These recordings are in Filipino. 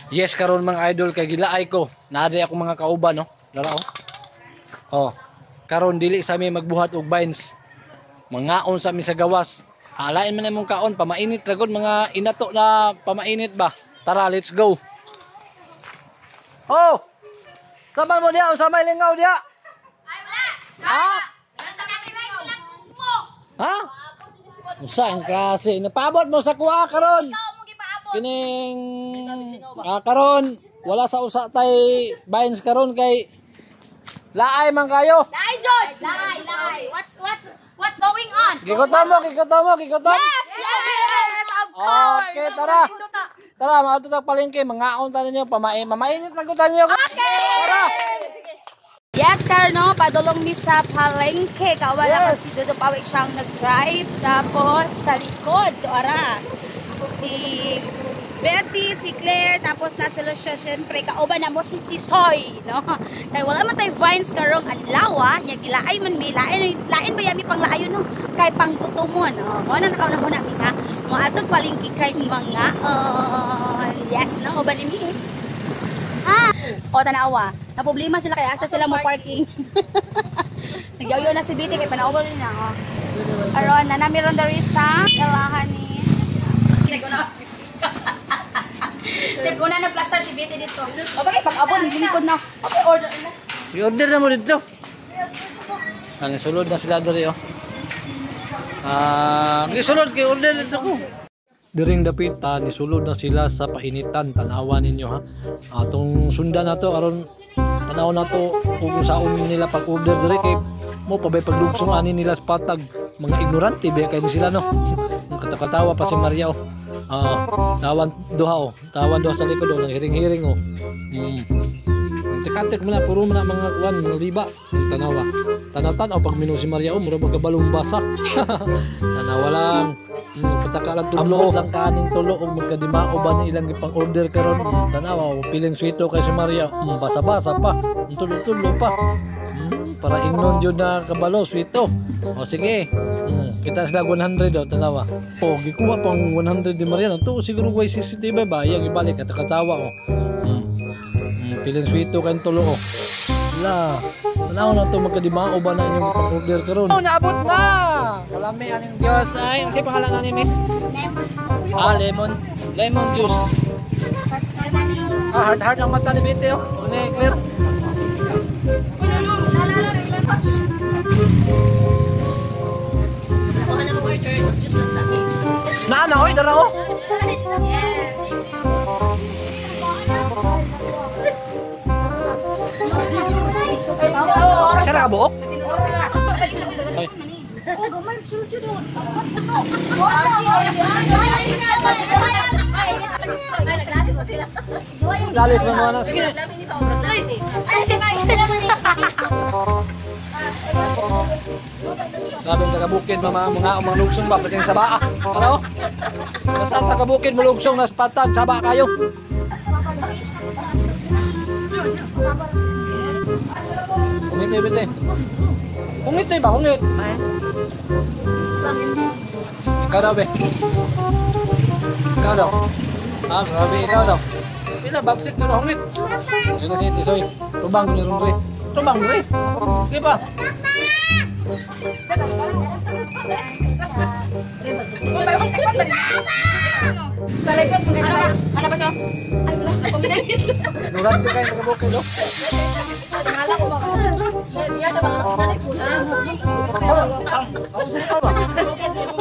Yes karon mga idol kay gilaay ko. Naari ako mga kauban no. Dara oh. Karon dili sa mi magbuhat og vines. Mangaon sa mi sa gawas. Alain man imong kaon pamainit ra gud mga inato na pamainit ba. Tara, let's go. Oh. Saban mo dia unsa may lingaw dia? Ay wala. Ha? Nakakilay sila kumo. Ha? Unsa ang klase? Napabot mo sa kuha karon. Kining karon wala sa usa tay vines karon kay laay man kayo. Laay jud. Laay. What's going on? Gigutom mo. Yes. Of course. Okay, tara. Tara, maato ta palengke, mangaon ta ninyo, mamainit lang ta ninyo. Okay. Tara. Yes, Carno, padulong ni sa palengke. Kawala kasi dito pawik siyang nag-drive. Tapos sa likod, ara. Si Betty, si Claire, tapos na sila siya, syempre, kauban na mo si Tisoy, no? Kaya wala man tayo vines karong adlaw, niya gilaay man mi, lain ba yami pang laayo, no? Kay pang gutomon, no? Mo na nakaw na muna, ha? Mo atong palingki kay mga, yes, no? O ba ni mi? Ha? O, tanawa, na problema sila kaya asa sila mo parking. Nagyayo na si Betty, kay panauban rin na, oh. Aron, nanamiron na rin sa ilahan ni... Tip ko na nag-plaster si Betty dito. O bakit pag-abot, nilingkod na. Okay, order na. I-order na mo dito. Ang sulod na sila diri oh. Gisulod kay order dito ko. Diring dapitan ni sulod na sila sa painitan, tanawa ninyo ha. Atong sundan nato aron tanaw nato kung saon nila pag-order diri kay mo pabay paglugsong ani nila sa patag. Mga ignorante ba kay ni sila no. Katakatawa pa si Maria oh. Tawan duha sa likod oh, hiring-hiring oh. Antik-antik mo na, puro mo na mga kuwan, mga liba. Tanawa. Tanatan pag minu si Maria oh, mura magkabalong basa. Tanawa lang. Pataka lang tulo. Ang kaning tulo o magkadimao ba ni ilang ipang order karon. Tanawa, piling sweeto kay si Maria. Basa-basa pa. Tulo-tulo pa. Para ingnon jud na kabalo, sweeto. O sige. Kita sila 100 daw, tanawa. O, gikuha pang 100 di Maria. Ito, siguro way CCTV ba? Iyang ibalik, katakatawa o. Piling sweeto kayong tulo o. Wala. Tanaw na ito, magkadimao ba na inyong pang-order karon? Oh, naabot na! Kalami, aning Diyos. Ay, kasi pangalan ni Miss? Lemon. Lemon. Lemon juice. Hard ang mata ni Betty o. Ini, clear. Na, oy, dara oh. Sara ka buok? Lalis mo muna. Sige. Sabi ng taga-bukid, mga lugsong ba? Pati yung sabaa. Ano? Basta taga-bukid mo lugsong na patag, saba kayo. Hungit eh, Hungit eh ba? Hungit. Ikaw daw, be. Ikaw daw. Grabe, ikaw daw. Pila, bagsik ko na hungit. Yun na si Tisoy. Tubang ko ni Rumri. Tubang, Rumri. Sige pa. Ano ba siya? Ay, wala. Nakombinanis. Nurat ka kayo nagabukid, oh. Nangala ko ba? Yan na ba? Nalit ko na.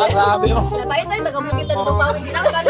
Grabe, oh. Napait tayo, nagabukid na lumawin. Sinang gano'n?